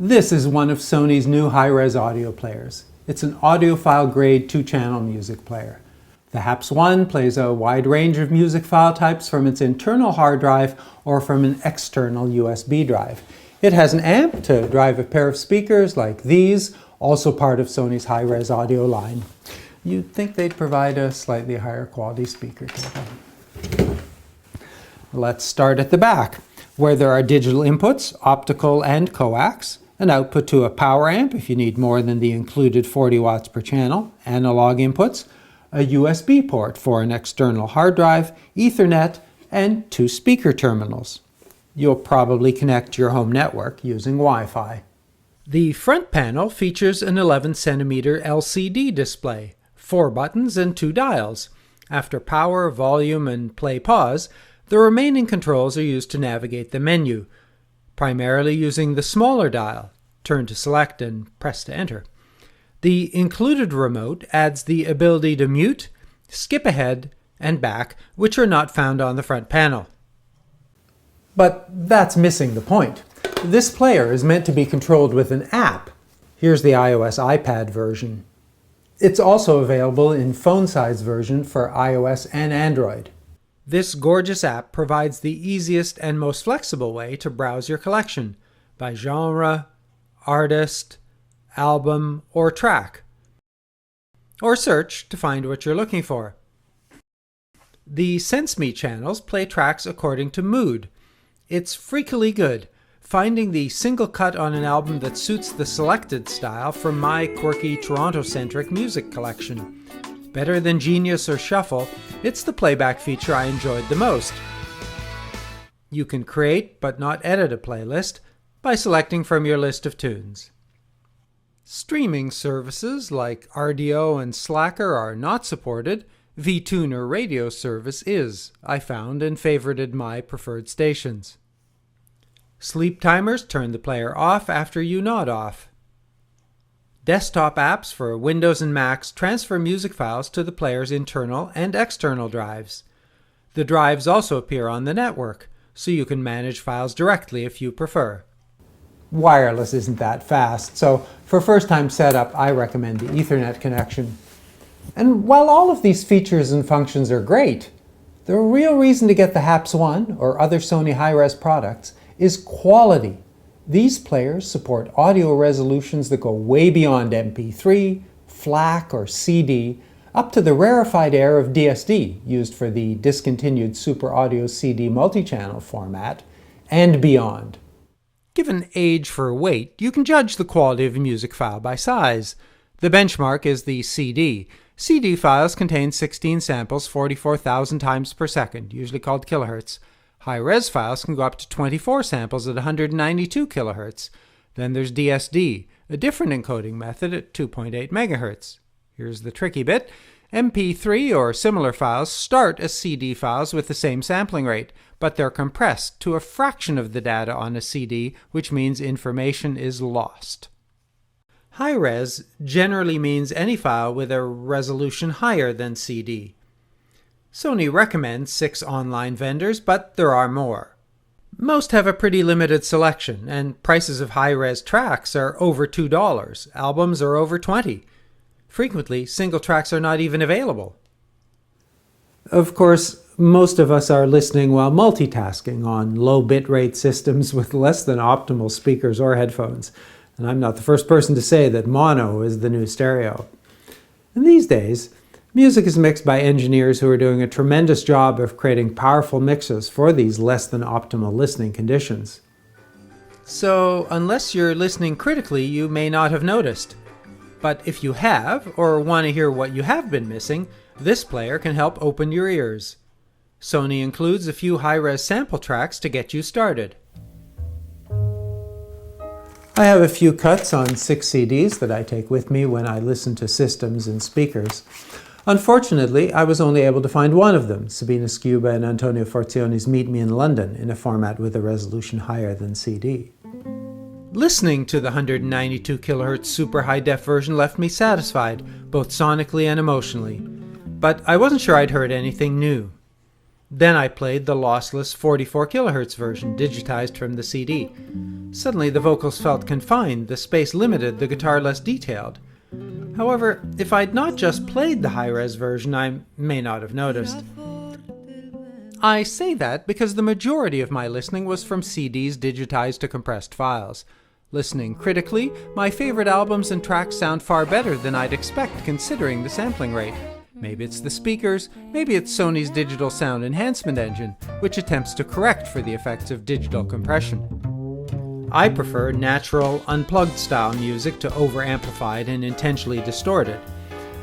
This is one of Sony's new high-res audio players. It's an audiophile-grade 2-channel music player. The HAP-S1 plays a wide range of music file types from its internal hard drive or from an external USB drive. It has an amp to drive a pair of speakers like these, also part of Sony's high-res audio line. You'd think they'd provide a slightly higher quality speaker cable. Let's start at the back, where there are digital inputs, optical and coax, an output to a power amp if you need more than the included 40 watts per channel, analog inputs, a USB port for an external hard drive, Ethernet, and 2 speaker terminals. You'll probably connect to your home network using Wi-Fi. The front panel features an 11 centimeter LCD display, 4 buttons and 2 dials. After power, volume, and play-pause, the remaining controls are used to navigate the menu, primarily using the smaller dial, turn to select and press to enter. The included remote adds the ability to mute, skip ahead, and back, which are not found on the front panel. But that's missing the point. This player is meant to be controlled with an app. Here's the iOS iPad version. It's also available in phone-size version for iOS and Android. This gorgeous app provides the easiest and most flexible way to browse your collection by genre, artist, album, or track, or search to find what you're looking for. The Sense Me channels play tracks according to mood. It's freakily good, finding the single cut on an album that suits the selected style from my quirky Toronto-centric music collection. Better than Genius or Shuffle, it's the playback feature I enjoyed the most. You can create but not edit a playlist by selecting from your list of tunes. Streaming services like RDO and Slacker are not supported. VTuner radio service is, I found, and favorited my preferred stations. Sleep timers turn the player off after you nod off. Desktop apps for Windows and Macs transfer music files to the player's internal and external drives. The drives also appear on the network, so you can manage files directly if you prefer. Wireless isn't that fast, so for first-time setup, I recommend the Ethernet connection. And while all of these features and functions are great, the real reason to get the HAP-S1 or other Sony Hi-Res products is quality. These players support audio resolutions that go way beyond MP3, FLAC, or CD, up to the rarefied air of DSD, used for the discontinued Super Audio CD multi-channel format, and beyond. Given age for weight, you can judge the quality of a music file by size. The benchmark is the CD. CD files contain 16 samples 44,000 times per second, usually called kilohertz. High-res files can go up to 24 samples at 192 kHz. Then there's DSD, a different encoding method at 2.8 MHz. Here's the tricky bit. MP3 or similar files start as CD files with the same sampling rate, but they're compressed to a fraction of the data on a CD, which means information is lost. High-res generally means any file with a resolution higher than CD. Sony recommends 6 online vendors, but there are more. Most have a pretty limited selection, and prices of high-res tracks are over $2. Albums are over $20. Frequently, single tracks are not even available. Of course, most of us are listening while multitasking on low bitrate systems with less than optimal speakers or headphones. And I'm not the first person to say that mono is the new stereo. And these days, music is mixed by engineers who are doing a tremendous job of creating powerful mixes for these less than optimal listening conditions. So, unless you're listening critically, you may not have noticed. But if you have, or want to hear what you have been missing, this player can help open your ears. Sony includes a few high-res sample tracks to get you started. I have a few cuts on 6 CDs that I take with me when I listen to systems and speakers. Unfortunately, I was only able to find one of them, Sabina Scuba and Antonio Forzioni's Meet Me in London, in a format with a resolution higher than CD. Listening to the 192 kHz super high-def version left me satisfied, both sonically and emotionally. But I wasn't sure I'd heard anything new. Then I played the lossless 44 kHz version, digitized from the CD. Suddenly the vocals felt confined, the space limited, the guitar less detailed. However, if I'd not just played the high-res version, I may not have noticed. I say that because the majority of my listening was from CDs digitized to compressed files. Listening critically, my favorite albums and tracks sound far better than I'd expect considering the sampling rate. Maybe it's the speakers, maybe it's Sony's digital sound enhancement engine, which attempts to correct for the effects of digital compression. I prefer natural, unplugged style music to over-amplified and intentionally distorted.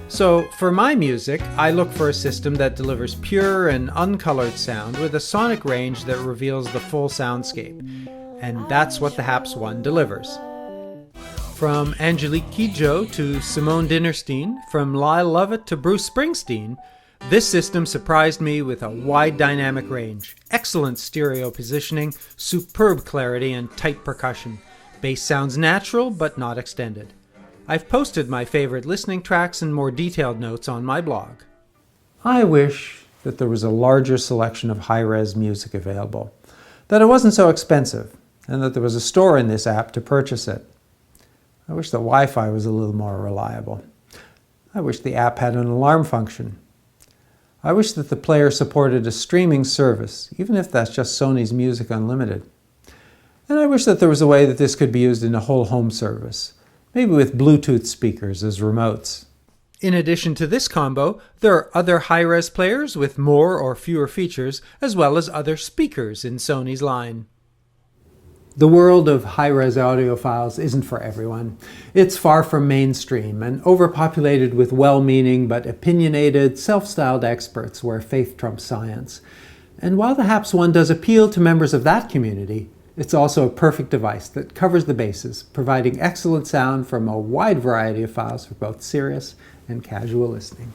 So, for my music, I look for a system that delivers pure and uncolored sound with a sonic range that reveals the full soundscape. And that's what the HAP-S1 delivers. From Angelique Kidjo to Simone Dinnerstein, from Lyle Lovett to Bruce Springsteen, this system surprised me with a wide dynamic range, excellent stereo positioning, superb clarity, and tight percussion. Bass sounds natural but not extended. I've posted my favorite listening tracks and more detailed notes on my blog. I wish that there was a larger selection of high-res music available, that it wasn't so expensive, and that there was a store in this app to purchase it. I wish the Wi-Fi was a little more reliable. I wish the app had an alarm function. I wish that the player supported a streaming service, even if that's just Sony's Music Unlimited. And I wish that there was a way that this could be used in a whole home service, maybe with Bluetooth speakers as remotes. In addition to this combo, there are other high-res players with more or fewer features, as well as other speakers in Sony's line. The world of high-res audiophiles isn't for everyone. It's far from mainstream and overpopulated with well-meaning but opinionated, self-styled experts where faith trumps science. And while the HAP-S1 does appeal to members of that community, it's also a perfect device that covers the bases, providing excellent sound from a wide variety of files for both serious and casual listening.